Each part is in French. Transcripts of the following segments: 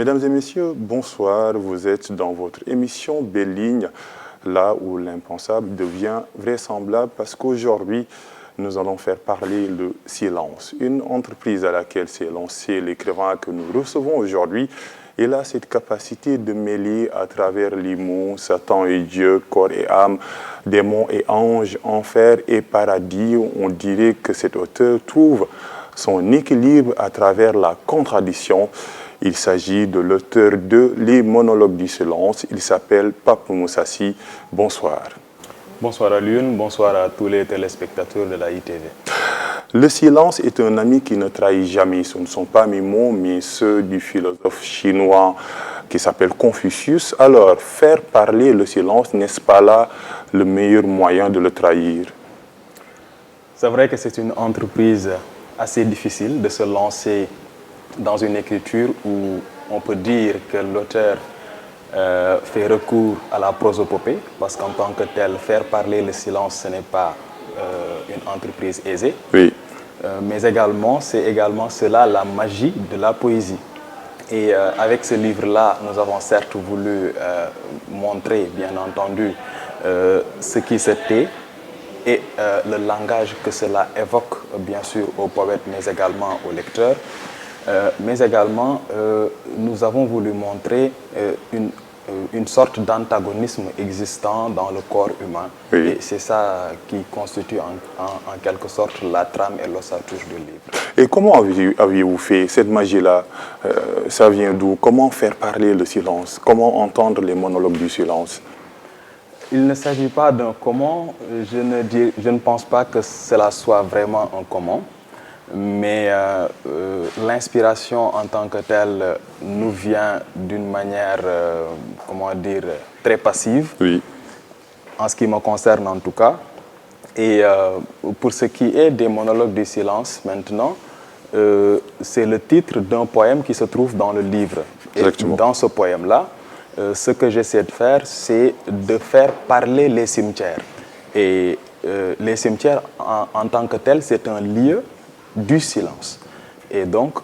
Mesdames et messieurs, bonsoir. Vous êtes dans votre émission Belle Ligne, là où l'impensable devient vraisemblable parce qu'aujourd'hui, nous allons faire parler le silence. Une entreprise à laquelle s'est lancé l'écrivain que nous recevons aujourd'hui. Il a cette capacité de mêler à travers les mots Satan et Dieu, corps et âme, démons et anges, enfer et paradis. On dirait que cet auteur trouve son équilibre à travers la contradiction. Il s'agit de l'auteur de Les monologues du silence. Il s'appelle Pape Moussassi. Bonsoir. Bonsoir à Lune, bonsoir à tous les téléspectateurs de la ITV. Le silence est un ami qui ne trahit jamais. Ce ne sont pas mes mots, mais ceux du philosophe chinois qui s'appelle Confucius. Alors, faire parler le silence, n'est-ce pas là le meilleur moyen de le trahir? C'est vrai que c'est une entreprise assez difficile de se lancer dans une écriture où on peut dire que l'auteur fait recours à la prosopopée, parce qu'en tant que tel, faire parler le silence, ce n'est pas une entreprise aisée. Oui. Mais également, c'est également cela la magie de la poésie. Et avec ce livre-là, nous avons certes voulu montrer, bien entendu, ce qui se tait et le langage que cela évoque, bien sûr, aux poètes, mais également aux lecteurs. Mais également, nous avons voulu montrer une sorte d'antagonisme existant dans le corps humain. Oui. Et c'est ça qui constitue en quelque sorte la trame et l'ossature du livre. Et comment aviez-vous fait cette magie-là? Ça vient d'où? Comment faire parler le silence? Comment entendre les monologues du silence? Il ne s'agit pas d'un comment, je ne pense pas que cela soit vraiment un comment. Mais l'inspiration en tant que telle nous vient d'une manière, comment dire, très passive, Oui. en ce qui me concerne en tout cas. Et pour ce qui est des monologues du silence maintenant, c'est le titre d'un poème qui se trouve dans le livre. Et Exactement. dans ce poème-là, ce que j'essaie de faire, c'est de faire parler les cimetières. Et les cimetières, en tant que tels, c'est un lieu du silence. Et donc,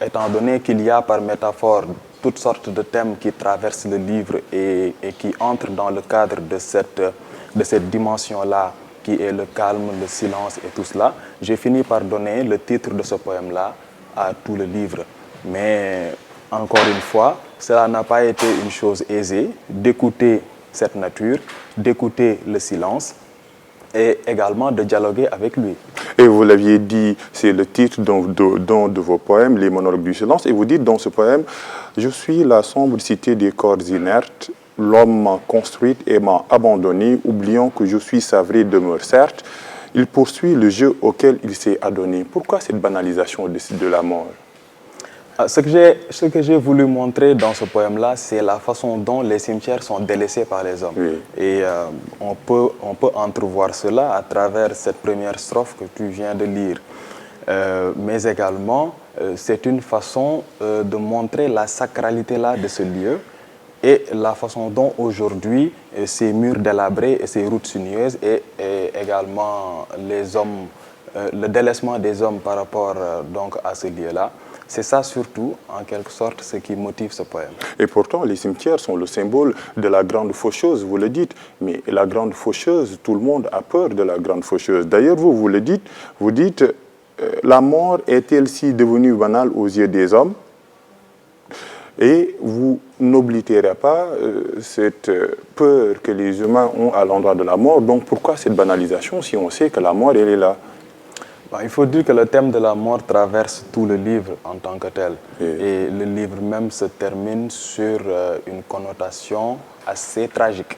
étant donné qu'il y a par métaphore toutes sortes de thèmes qui traversent le livre et qui entrent dans le cadre de cette dimension-là, qui est le calme, le silence et tout cela, j'ai fini par donner le titre de ce poème-là à tout le livre. Mais, encore une fois, cela n'a pas été une chose aisée d'écouter cette nature, d'écouter le silence, et également de dialoguer avec lui. Et vous l'aviez dit, c'est le titre d'un de vos poèmes, Les monologues du silence, et vous dites dans ce poème, « Je suis la sombre cité des corps inertes, l'homme m'a construite et m'a abandonné, oubliant que je suis sa vraie demeure, certes. » Il poursuit le jeu auquel il s'est adonné. Pourquoi cette banalisation de la mort? Ce que j'ai voulu montrer dans ce poème-là, c'est la façon dont les cimetières sont délaissés par les hommes. Oui. Et on peut entrevoir cela à travers cette première strophe que tu viens de lire. Mais également, c'est une façon de montrer la sacralité-là de ce lieu et la façon dont aujourd'hui ces murs délabrés et ces routes sinueuses et également les hommes, le délaissement des hommes par rapport donc à ce lieu-là. C'est ça surtout, en quelque sorte, ce qui motive ce poème. Et pourtant, les cimetières sont le symbole de la grande faucheuse, vous le dites. Mais la grande faucheuse, tout le monde a peur de la grande faucheuse. D'ailleurs, vous le dites, vous dites, la mort est-elle si devenue banale aux yeux des hommes? Et vous n'oblitérez pas cette peur que les humains ont à l'endroit de la mort. Donc pourquoi cette banalisation si on sait que la mort, elle est là? Il faut dire que le thème de la mort traverse tout le livre en tant que tel. Oui. Et le livre même se termine sur une connotation assez tragique.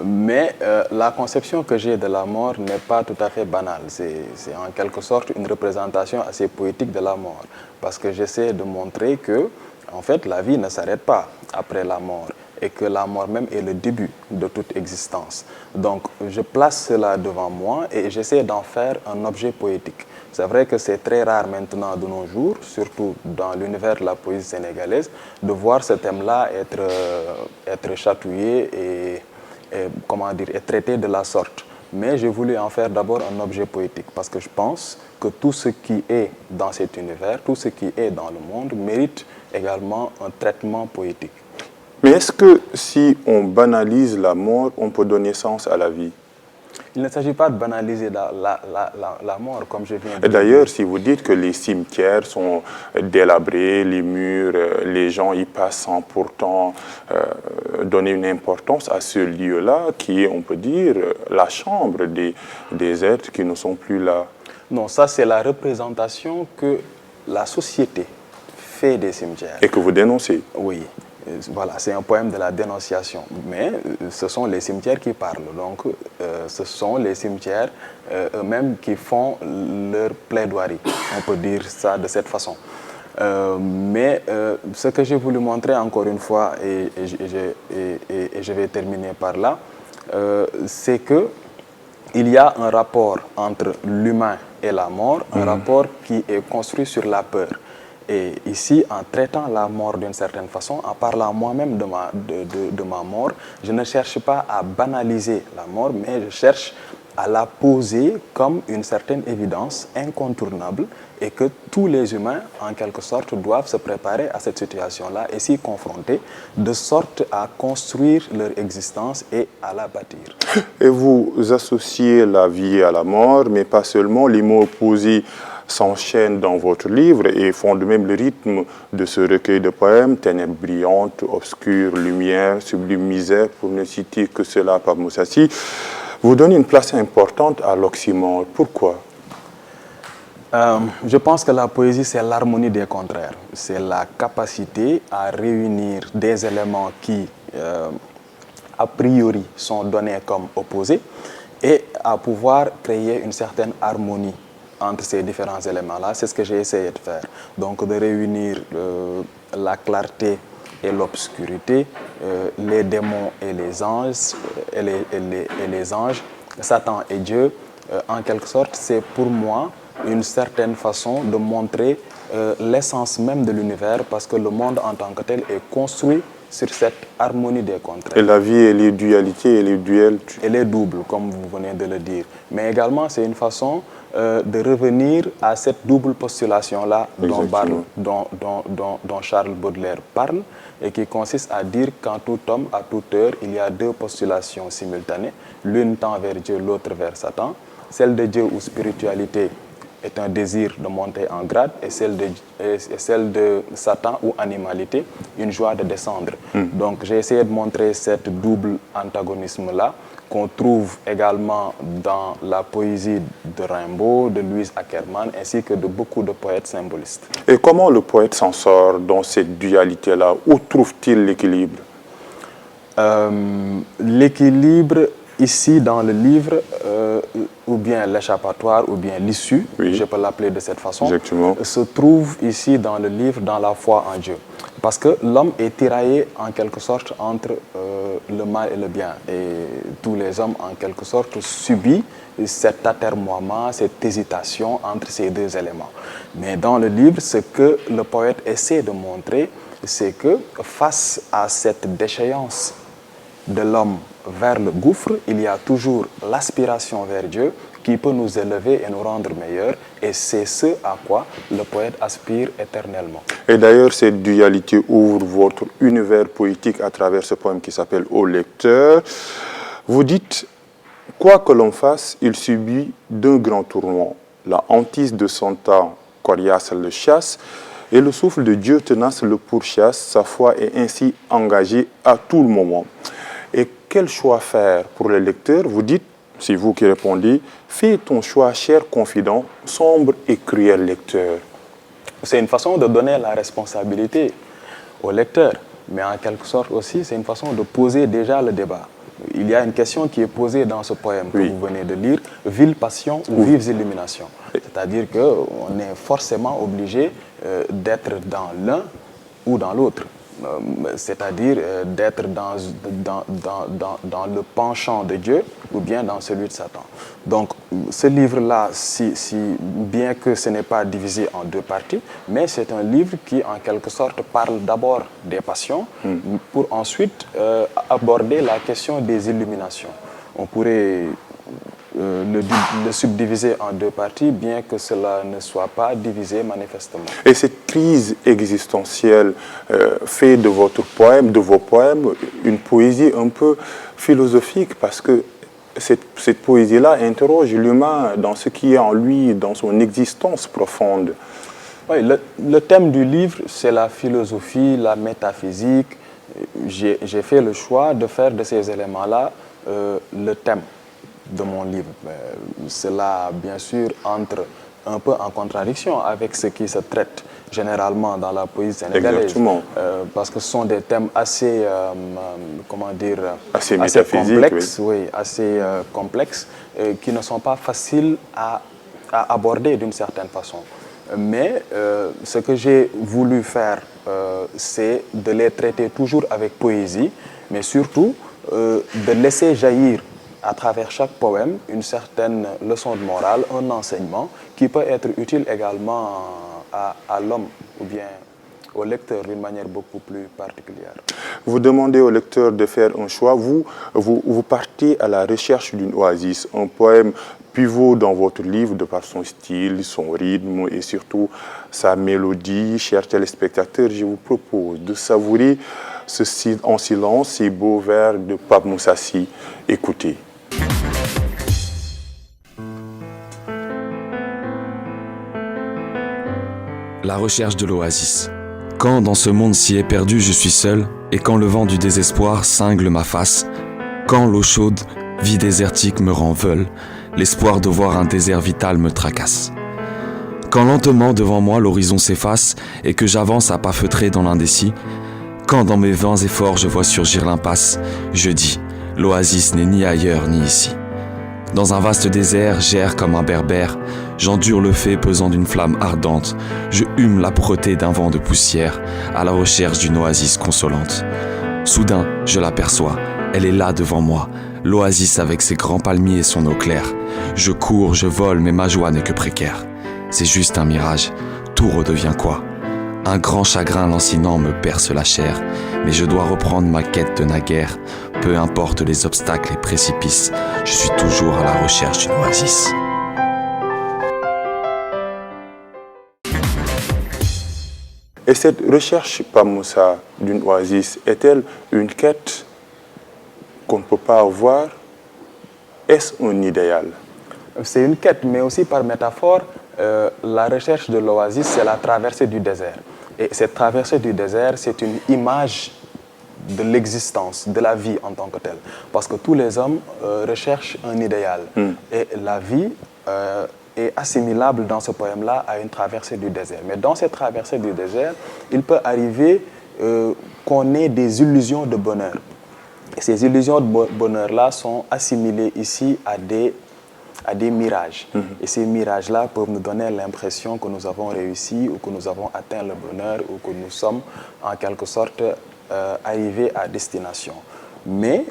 Mais la conception que j'ai de la mort n'est pas tout à fait banale. C'est en quelque sorte une représentation assez poétique de la mort. Parce que j'essaie de montrer que, en fait, la vie ne s'arrête pas après la mort. Et que la mort même est le début de toute existence. Donc, je place cela devant moi et j'essaie d'en faire un objet poétique. C'est vrai que c'est très rare maintenant de nos jours, surtout dans l'univers de la poésie sénégalaise, de voir ce thème-là être chatouillé et comment dire, est traité de la sorte. mais j'ai voulu en faire d'abord un objet poétique parce que je pense que tout ce qui est dans cet univers, tout ce qui est dans le monde mérite également un traitement poétique. Mais est-ce que si on banalise la mort, on peut donner sens à la vie? Il ne s'agit pas de banaliser la mort, comme je viens de Et le d'ailleurs, dire. si vous dites que les cimetières sont délabrés, les murs, les gens y passent sans pourtant donner une importance à ce lieu-là, qui est, on peut dire, la chambre des êtres qui ne sont plus là. Non, ça c'est la représentation que la société fait des cimetières. Et que vous dénoncez. Oui, voilà, c'est un poème de la dénonciation. Mais ce sont les cimetières qui parlent. Donc, ce sont les cimetières eux-mêmes qui font leur plaidoirie. On peut dire ça de cette façon. Mais ce que j'ai voulu montrer encore une fois, et je vais terminer par là, c'est que il y a un rapport entre l'humain et la mort, un rapport qui est construit sur la peur. Et ici, en traitant la mort d'une certaine façon, en parlant moi-même de ma mort, je ne cherche pas à banaliser la mort, mais je cherche à la poser comme une certaine évidence incontournable et que tous les humains, en quelque sorte, doivent se préparer à cette situation-là et s'y confronter, de sorte à construire leur existence et à la bâtir. Et vous associez la vie à la mort, mais pas seulement. Les mots opposés s'enchaînent dans votre livre et font de même le rythme de ce recueil de poèmes, ténèbres brillantes, obscures, lumière, sublime misère, pour ne citer que cela par Moussassi. Vous donnez une place importante à l'oxymore. Pourquoi? Je pense que la poésie, c'est l'harmonie des contraires. C'est la capacité à réunir des éléments qui, a priori, sont donnés comme opposés et à pouvoir créer une certaine harmonie entre ces différents éléments-là. C'est ce que j'ai essayé de faire. Donc, de réunir la clarté et l'obscurité, les démons et les anges, les anges, Satan et Dieu. En quelque sorte, c'est pour moi une certaine façon de montrer l'essence même de l'univers parce que le monde en tant que tel est construit sur cette harmonie des contraires. Et la vie, elle est dualité, elle est duel. Elle est double, comme vous venez de le dire. Mais également, c'est une façon de revenir à cette double postulation-là dont Charles Baudelaire parle et qui consiste à dire qu'en tout homme, à toute heure, il y a deux postulations simultanées, l'une tend vers Dieu, l'autre vers Satan. Celle de Dieu ou spiritualité est un désir de monter en grade et celle de Satan ou animalité, une joie de descendre. Donc j'ai essayé de montrer cette double antagonisme-là qu'on trouve également dans la poésie de Rimbaud, de Louise Ackermann, ainsi que de beaucoup de poètes symbolistes. Et comment le poète s'en sort dans cette dualité-là? Où trouve-t-il l'équilibre? L'équilibre, ici dans le livre, ou bien l'échappatoire, ou bien l'issue, oui, je peux l'appeler de cette façon, exactement, se trouve ici dans le livre, dans la foi en Dieu. Parce que l'homme est tiraillé en quelque sorte entre le mal et le bien. Et tous les hommes, en quelque sorte, subissent cet atermoiement, cette hésitation entre ces deux éléments. Mais dans le livre, ce que le poète essaie de montrer, c'est que face à cette déchéance de l'homme vers le gouffre, il y a toujours l'aspiration vers Dieu qui peut nous élever et nous rendre meilleurs. Et c'est ce à quoi le poète aspire éternellement. Et d'ailleurs, cette dualité ouvre votre univers poétique à travers ce poème qui s'appelle « Au lecteur ». Vous dites, quoi que l'on fasse, il subit deux grands tourments. La hantise de son temps, Corias le chasse, et le souffle de Dieu tenace le pourchasse. Sa foi est ainsi engagée à tout le moment. Et quel choix faire pour le lecteur? Vous dites, c'est vous qui répondez, fais ton choix, cher confident, sombre et cruel lecteur. C'est une façon de donner la responsabilité au lecteur, mais en quelque sorte aussi, c'est une façon de poser déjà le débat. Il y a une question qui est posée dans ce poème que vous venez de lire, vive passion ou vive illumination. C'est-à-dire qu'on est forcément obligé d'être dans l'un ou dans l'autre. C'est-à-dire d'être dans le penchant de Dieu ou bien dans celui de Satan. Donc ce livre-là, bien que ce n'est pas divisé en deux parties, mais c'est un livre qui en quelque sorte parle d'abord des passions pour ensuite aborder la question des illuminations. On pourrait le subdiviser en deux parties, bien que cela ne soit pas divisé manifestement. Et cette crise existentielle fait de votre poème, de vos poèmes, une poésie un peu philosophique, parce que cette poésie-là interroge l'humain dans ce qui est en lui, dans son existence profonde. Oui, le thème du livre, c'est la philosophie, la métaphysique. J'ai fait le choix de faire de ces éléments-là le thème de mon livre. Cela, bien sûr, entre un peu en contradiction avec ce qui se traite généralement dans la poésie sénégalaise. Parce que ce sont des thèmes assez, comment dire, assez complexes, oui. Oui, assez complexes, qui ne sont pas faciles à aborder d'une certaine façon. Mais ce que j'ai voulu faire, c'est de les traiter toujours avec poésie, mais surtout de laisser jaillir à travers chaque poème une certaine leçon de morale, un enseignement qui peut être utile également à l'homme ou bien au lecteur d'une manière beaucoup plus particulière. Vous demandez au lecteur de faire un choix. Vous partez à la recherche d'une oasis, un poème pivot dans votre livre de par son style, son rythme et surtout sa mélodie. Chers téléspectateurs, je vous propose de savourer en silence ces beaux vers de Pape Moussa Sy. Écoutez. La recherche de l'oasis. Quand dans ce monde si éperdu je suis seul, et quand le vent du désespoir cingle ma face, quand l'eau chaude, vie désertique me rend veule, l'espoir de voir un désert vital me tracasse. Quand lentement devant moi l'horizon s'efface et que j'avance à pas feutrés dans l'indécis, quand dans mes vains efforts je vois surgir l'impasse, je dis, l'oasis n'est ni ailleurs ni ici. Dans un vaste désert, j'erre comme un berbère, j'endure le fait pesant d'une flamme ardente, je hume l'âpreté d'un vent de poussière, à la recherche d'une oasis consolante. Soudain, je l'aperçois, elle est là devant moi, l'oasis avec ses grands palmiers et son eau claire. Je cours, je vole, mais ma joie n'est que précaire. C'est juste un mirage, tout redevient quoi? Un grand chagrin lancinant me perce la chair, mais je dois reprendre ma quête de naguère. Peu importe les obstacles et précipices, je suis toujours à la recherche d'une oasis. Et cette recherche, Pape Moussa, d'une oasis, est-elle une quête qu'on ne peut pas avoir? Est-ce un idéal? C'est une quête, mais aussi par métaphore, la recherche de l'oasis, c'est la traversée du désert. Et cette traversée du désert, c'est une image de l'existence, de la vie en tant que telle. Parce que tous les hommes recherchent un idéal. Et la vie est assimilable dans ce poème-là à une traversée du désert. Mais dans cette traversée du désert, il peut arriver qu'on ait des illusions de bonheur. Et ces illusions de bonheur-là sont assimilées ici à des mirages. Et ces mirages-là peuvent nous donner l'impression que nous avons réussi ou que nous avons atteint le bonheur ou que nous sommes en quelque sorte arrivés à destination. Mais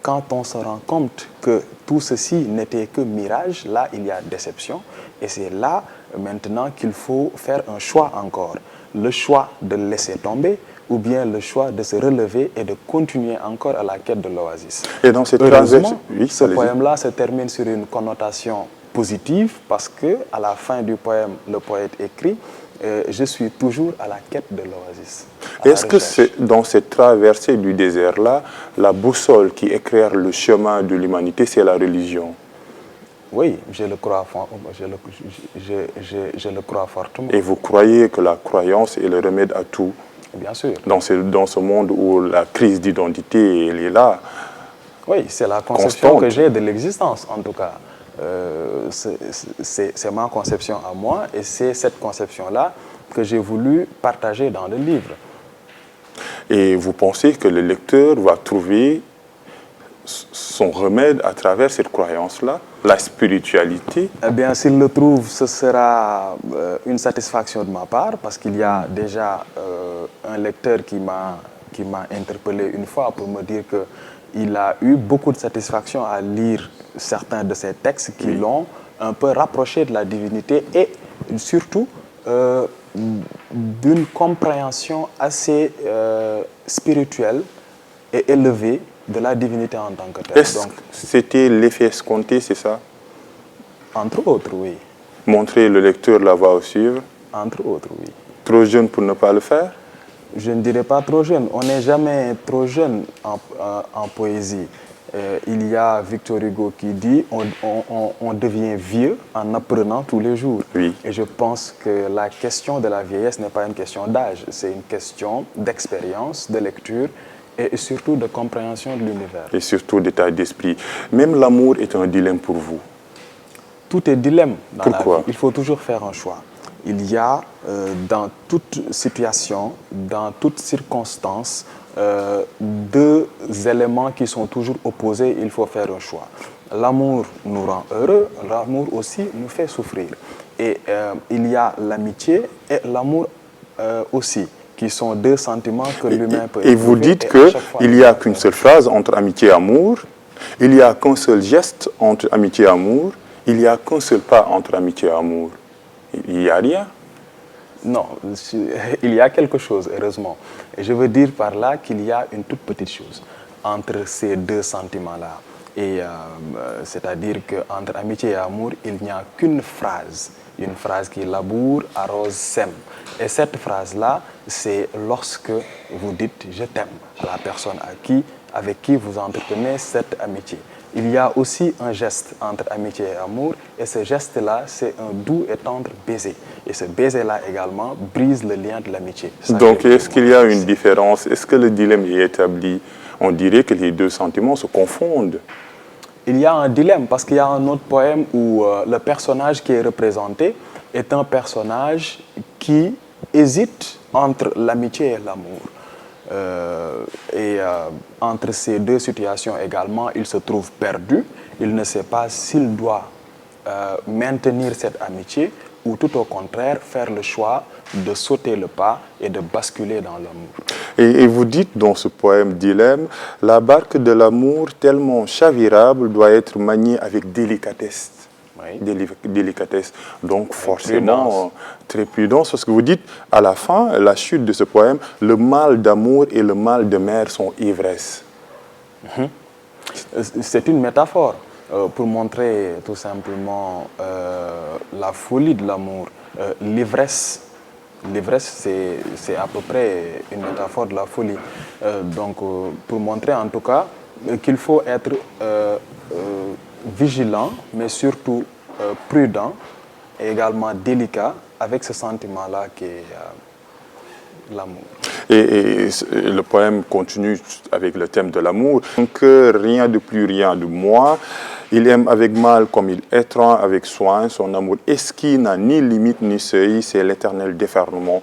quand on se rend compte que tout ceci n'était que mirage, là il y a déception. Et c'est là maintenant qu'il faut faire un choix encore. Le choix de laisser tomber ou bien le choix de se relever et de continuer encore à la quête de l'oasis. Et dans cette Heureusement, ce poème-là se termine sur une connotation positive parce qu'à la fin du poème, le poète écrit « Je suis toujours à la quête de l'oasis ». Est-ce que c'est dans cette traversée du désert-là, la boussole qui éclaire le chemin de l'humanité, c'est la religion? Oui, je le crois fortement. Et vous croyez que la croyance est le remède à tout? Bien sûr. Dans ce monde où la crise d'identité, elle est là. Oui, c'est la conception que j'ai de l'existence, en tout cas. C'est ma conception à moi et c'est cette conception-là que j'ai voulu partager dans le livre. Et vous pensez que le lecteur va trouver son remède à travers cette croyance-là, la spiritualité? Eh bien, s'il le trouve, ce sera une satisfaction de ma part, parce qu'il y a déjà un lecteur qui m'a interpellé une fois pour me dire qu'il a eu beaucoup de satisfaction à lire certains de ces textes qui l'ont un peu rapproché de la divinité et surtout d'une compréhension assez spirituelle et élevée de la divinité en tant que telle. Est-ce que c'était l'effet escompté, c'est ça? Entre autres, oui. Montrer le lecteur la voie à suivre. Entre autres, oui. Trop jeune pour ne pas le faire? Je ne dirais pas trop jeune. On n'est jamais trop jeune en poésie. Il y a Victor Hugo qui dit on devient vieux en apprenant tous les jours. Oui. Et je pense que la question de la vieillesse n'est pas une question d'âge, c'est une question d'expérience, de lecture et surtout de compréhension de l'univers. Et surtout d'état d'esprit. Même l'amour est un dilemme pour vous. Tout est dilemme dans la vie. Pourquoi? Il faut toujours faire un choix. Il y a dans toute situation, dans toute circonstance, deux éléments qui sont toujours opposés, il faut faire un choix. L'amour nous rend heureux, l'amour aussi nous fait souffrir. Et il y a l'amitié et l'amour aussi, qui sont deux sentiments que l'humain peut éprouver. Et vous dites qu'il n'y a qu'une seule phrase entre amitié et amour, il n'y a qu'un seul geste entre amitié et amour, il n'y a qu'un seul pas entre amitié et amour. Il n'y a rien? Non, il y a quelque chose, heureusement. Et je veux dire par là qu'il y a une toute petite chose entre ces deux sentiments-là. Et c'est-à-dire qu'entre amitié et amour, il n'y a qu'une phrase. Une phrase qui laboure, arrose, sème. Et cette phrase-là, c'est lorsque vous dites « je t'aime » à la personne avec qui vous entretenez cette amitié. Il y a aussi un geste entre amitié et amour, et ce geste-là, c'est un doux et tendre baiser. Et ce baiser-là également brise le lien de l'amitié. Donc, est-ce qu'il y a une différence? Est-ce que le dilemme est établi? On dirait que les deux sentiments se confondent. Il y a un dilemme, parce qu'il y a un autre poème où le personnage qui est représenté est un personnage qui hésite entre l'amitié et l'amour. Entre ces deux situations également, il se trouve perdu. Il ne sait pas s'il doit maintenir cette amitié ou tout au contraire faire le choix de sauter le pas et de basculer dans l'amour. Et vous dites dans ce poème Dilemme, la barque de l'amour tellement chavirable doit être maniée avec délicatesse. Oui. Délicatesse. Donc forcément, très prudence, parce que vous dites, à la fin, la chute de ce poème, le mal d'amour et le mal de mer sont ivresse. C'est une métaphore pour montrer tout simplement la folie de l'amour. L'ivresse, c'est à peu près une métaphore de la folie. Donc, pour montrer en tout cas qu'il faut être vigilant, mais surtout prudent et également délicat avec ce sentiment-là qui est l'amour. Et le poème continue avec le thème de l'amour. Mon cœur, rien de plus, rien de moi. Il aime avec mal comme il étreint avec soin. Son amour esquis n'a ni limite ni seuil. C'est l'éternel déferlement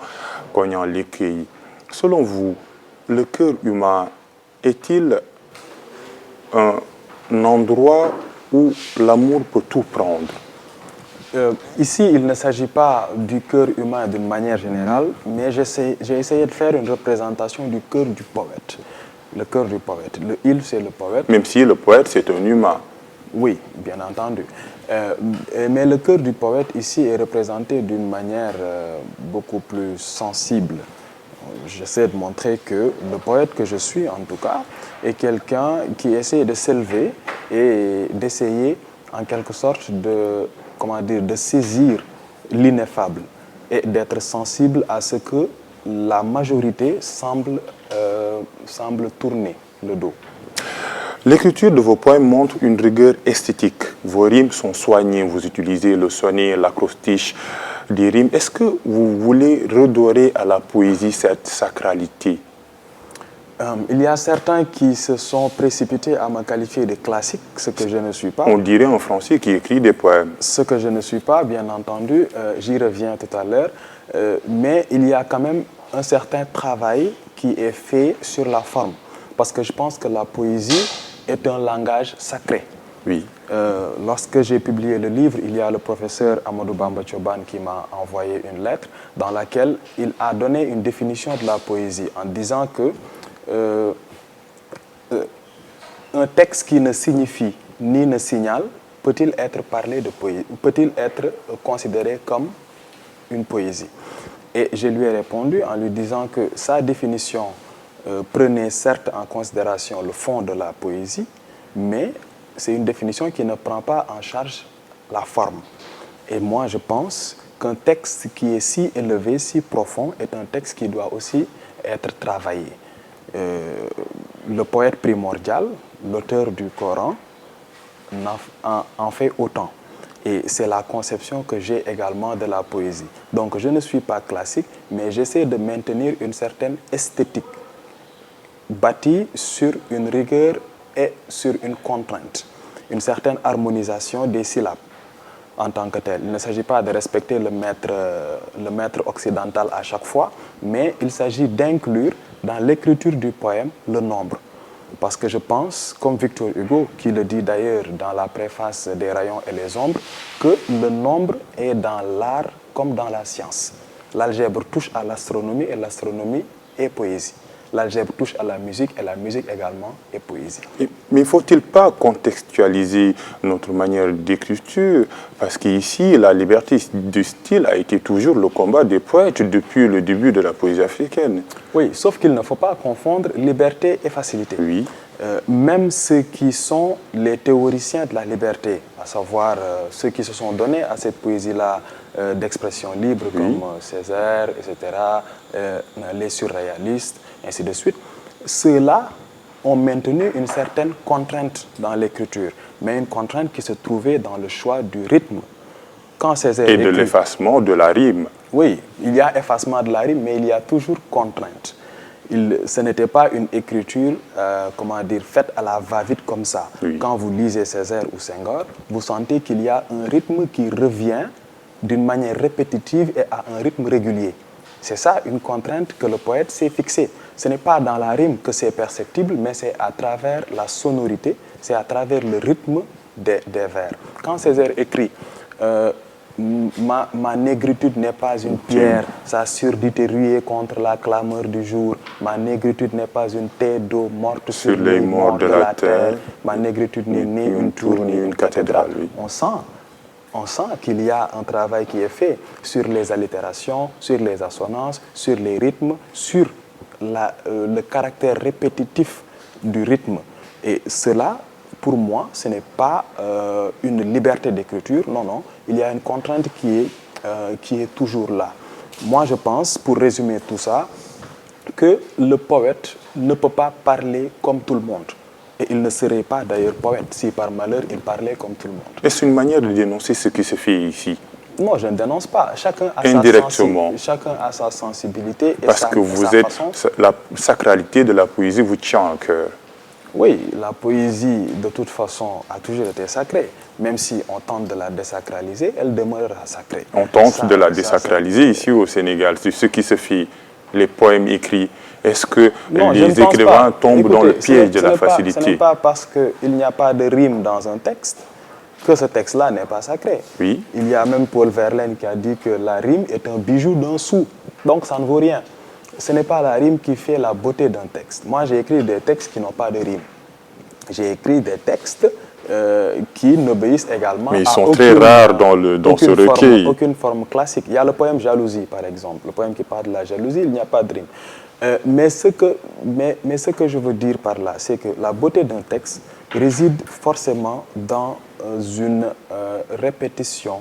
cognant l'écueil. Selon vous, le cœur humain est-il un endroit où l'amour peut tout prendre? Ici, il ne s'agit pas du cœur humain d'une manière générale, mais j'ai essayé de faire une représentation du cœur du poète. Le cœur du poète. Le il, c'est le poète. Même si le poète, c'est un humain. Oui, bien entendu. Mais le cœur du poète ici est représenté d'une manière beaucoup plus sensible. J'essaie de montrer que le poète que je suis, en tout cas, est quelqu'un qui essaie de s'élever et d'essayer, en quelque sorte, de saisir l'ineffable et d'être sensible à ce que la majorité semble tourner le dos. L'écriture de vos poèmes montre une rigueur esthétique. Vos rimes sont soignées, vous utilisez le sonnet, l'acrostiche des rimes. Est-ce que vous voulez redorer à la poésie cette sacralité? Il y a certains qui se sont précipités à me qualifier de classique, ce que je ne suis pas. On dirait un Français qui écrit des poèmes. Ce que je ne suis pas, bien entendu, j'y reviens tout à l'heure. Mais il y a quand même un certain travail qui est fait sur la forme. Parce que je pense que la poésie est un langage sacré. Oui. Lorsque j'ai publié le livre, il y a le professeur Amadou Bamba Thioban qui m'a envoyé une lettre dans laquelle il a donné une définition de la poésie en disant que un texte qui ne signifie ni ne signale, peut-il être parlé de poésie, peut-il être considéré comme une poésie? Et je lui ai répondu en lui disant que sa définition prenait certes en considération le fond de la poésie, mais c'est une définition qui ne prend pas en charge la forme. Et moi, je pense qu'un texte qui est si élevé, si profond, est un texte qui doit aussi être travaillé. Le poète primordial, l'auteur du Coran, en fait autant. Et c'est la conception que j'ai également de la poésie. Donc je ne suis pas classique, mais j'essaie de maintenir une certaine esthétique bâtie sur une rigueur et sur une contrainte, une certaine harmonisation des syllabes en tant que tel. Il ne s'agit pas de respecter le maître occidental à chaque fois, mais il s'agit d'inclure dans l'écriture du poème le nombre. Parce que je pense, comme Victor Hugo, qui le dit d'ailleurs dans la préface des Rayons et les Ombres, que le nombre est dans l'art comme dans la science. L'algèbre touche à l'astronomie et l'astronomie est poésie. L'algèbre touche à la musique et la musique également est poésie. Mais faut-il pas contextualiser notre manière d'écriture? Parce qu'ici, la liberté du style a été toujours le combat des poètes depuis le début de la poésie africaine. Oui, sauf qu'il ne faut pas confondre liberté et facilité. Oui. Même ceux qui sont les théoriciens de la liberté, à savoir ceux qui se sont donnés à cette poésie-là d'expression libre, comme Césaire, etc., les surréalistes, ainsi de suite, ceux-là ont maintenu une certaine contrainte dans l'écriture, mais une contrainte qui se trouvait dans le choix du rythme. Quand Césaire et de l'effacement de la rime. Oui, il y a effacement de la rime, mais il y a toujours contrainte. Ce n'était pas une écriture, faite à la va-vite comme ça. Oui. Quand vous lisez Césaire ou Senghor, vous sentez qu'il y a un rythme qui revient d'une manière répétitive et à un rythme régulier. C'est ça une contrainte que le poète s'est fixée. Ce n'est pas dans la rime que c'est perceptible, mais c'est à travers la sonorité, c'est à travers le rythme des vers. Quand Césaire écrit ma négritude n'est pas une pierre, sa surdité ruée contre la clameur du jour. Ma négritude n'est pas une tête d'eau morte sur les morts de la terre. Ma négritude n'est ni une tour ni une cathédrale. Oui. On sent qu'il y a un travail qui est fait sur les allitérations, sur les assonances, sur les rythmes, sur le caractère répétitif du rythme. Et cela, pour moi, ce n'est pas une liberté d'écriture, non, non. Il y a une contrainte qui est toujours là. Moi, je pense, pour résumer tout ça, que le poète ne peut pas parler comme tout le monde. Et il ne serait pas d'ailleurs poète si par malheur il parlait comme tout le monde. Est-ce une manière de dénoncer ce qui se fait ici? Non, je ne dénonce pas. Chacun a sa sensibilité et Parce que vous êtes, la sacralité de la poésie vous tient à cœur. Oui, la poésie, de toute façon, a toujours été sacrée. Même si on tente de la désacraliser, elle demeurera sacrée. On tente de la désacraliser ici au Sénégal. C'est ce qui se fait, les poèmes écrits. Est-ce que les écrivains tombent dans le piège de la facilité? Ce n'est pas parce qu'il n'y a pas de rime dans un texte que ce texte-là n'est pas sacré. Oui. Il y a même Paul Verlaine qui a dit que la rime est un bijou d'un sou. Donc ça ne vaut rien. Ce n'est pas la rime qui fait la beauté d'un texte. Moi, j'ai écrit des textes qui n'ont pas de rime. J'ai écrit des textes qui n'obéissent également mais ils sont très rares dans ce recueil. Aucune forme classique. Il y a le poème Jalousie, par exemple. Le poème qui parle de la jalousie, il n'y a pas de rime. Mais ce que je veux dire par là, c'est que la beauté d'un texte réside forcément dans une répétition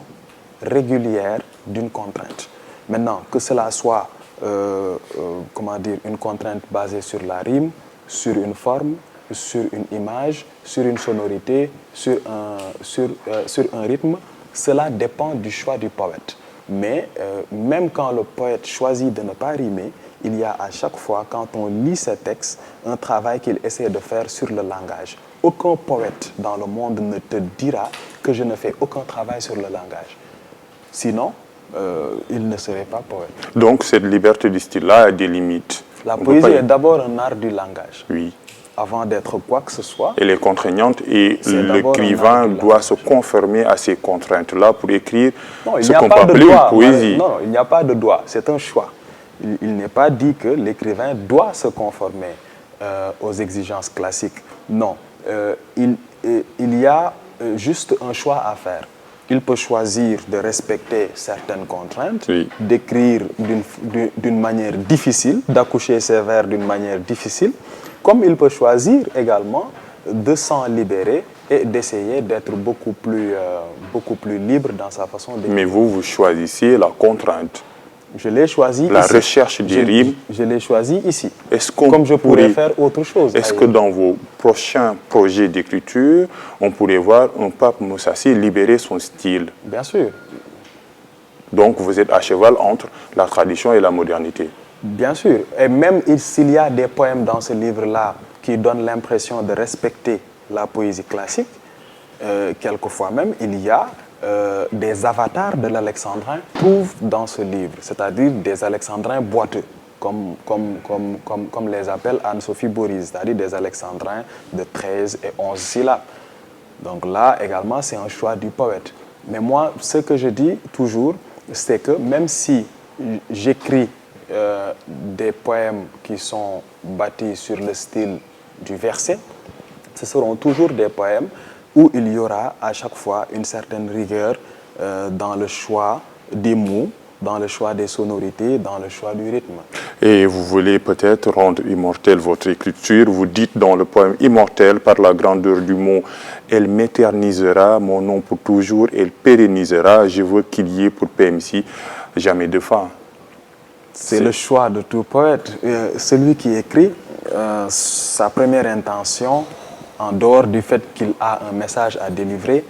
régulière d'une contrainte. Maintenant, que cela soit une contrainte basée sur la rime, sur une forme, sur une image, sur une sonorité, sur un rythme, cela dépend du choix du poète. Mais même quand le poète choisit de ne pas rimer, il y a à chaque fois, quand on lit ce texte, un travail qu'il essaie de faire sur le langage. Aucun poète dans le monde ne te dira que je ne fais aucun travail sur le langage. Sinon, il ne serait pas poète. Donc cette liberté du style-là a des limites. La poésie est d'abord un art du langage. Oui. Avant d'être quoi que ce soit. Elle est contraignante et l'écrivain doit se conformer à ces contraintes-là pour écrire ce qu'on peut appeler une poésie. Non, il n'y a pas de droit, c'est un choix. Il n'est pas dit que l'écrivain doit se conformer aux exigences classiques. Non, il y a juste un choix à faire. Il peut choisir de respecter certaines contraintes, oui, d'écrire d'une manière difficile, d'accoucher ses vers d'une manière difficile, comme il peut choisir également de s'en libérer et d'essayer d'être beaucoup plus libre dans sa façon d'écrire. Mais vous choisissez la contrainte. Je l'ai choisi la ici. Recherche des rimes. Je l'ai choisi ici. Comme je pourrais faire autre chose. Est-ce que dans vos prochains projets d'écriture, on pourrait voir un Pape Moussassi libérer son style? Bien sûr. Donc vous êtes à cheval entre la tradition et la modernité? Bien sûr. Et même s'il y a des poèmes dans ce livre-là qui donnent l'impression de respecter la poésie classique, quelquefois même, il y a des avatars de l'alexandrin trouvent dans ce livre, c'est-à-dire des alexandrins boiteux, comme les appelle Anne-Sophie Boris, c'est-à-dire des alexandrins de 13 et 11 syllabes. Donc là, également, c'est un choix du poète. Mais moi, ce que je dis toujours, c'est que même si j'écris des poèmes qui sont bâtis sur le style du verset, ce seront toujours des poèmes où il y aura à chaque fois une certaine rigueur dans le choix des mots, dans le choix des sonorités, dans le choix du rythme. Et vous voulez peut-être rendre immortelle votre écriture. Vous dites dans le poème immortel, par la grandeur du mot, elle m'éternisera, mon nom pour toujours, elle pérennisera. Je veux qu'il y ait pour PMC jamais de fin. C'est le choix de tout poète. Celui qui écrit, sa première intention, en dehors du fait qu'il a un message à délivrer,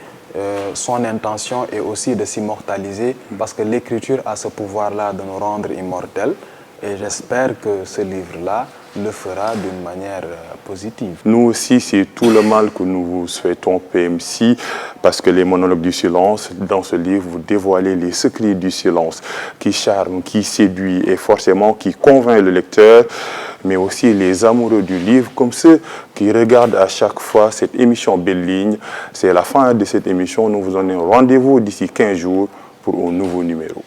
son intention est aussi de s'immortaliser parce que l'écriture a ce pouvoir-là de nous rendre immortels. Et j'espère que ce livre-là le fera d'une manière positive. Nous aussi, c'est tout le mal que nous vous souhaitons, PMC, parce que les monologues du silence, dans ce livre, vous dévoilez les secrets du silence qui charme, qui séduit et forcément qui convainc le lecteur, mais aussi les amoureux du livre, comme ceux qui regardent à chaque fois cette émission Belle Ligne. C'est la fin de cette émission. Nous vous donnons rendez-vous d'ici 15 jours pour un nouveau numéro.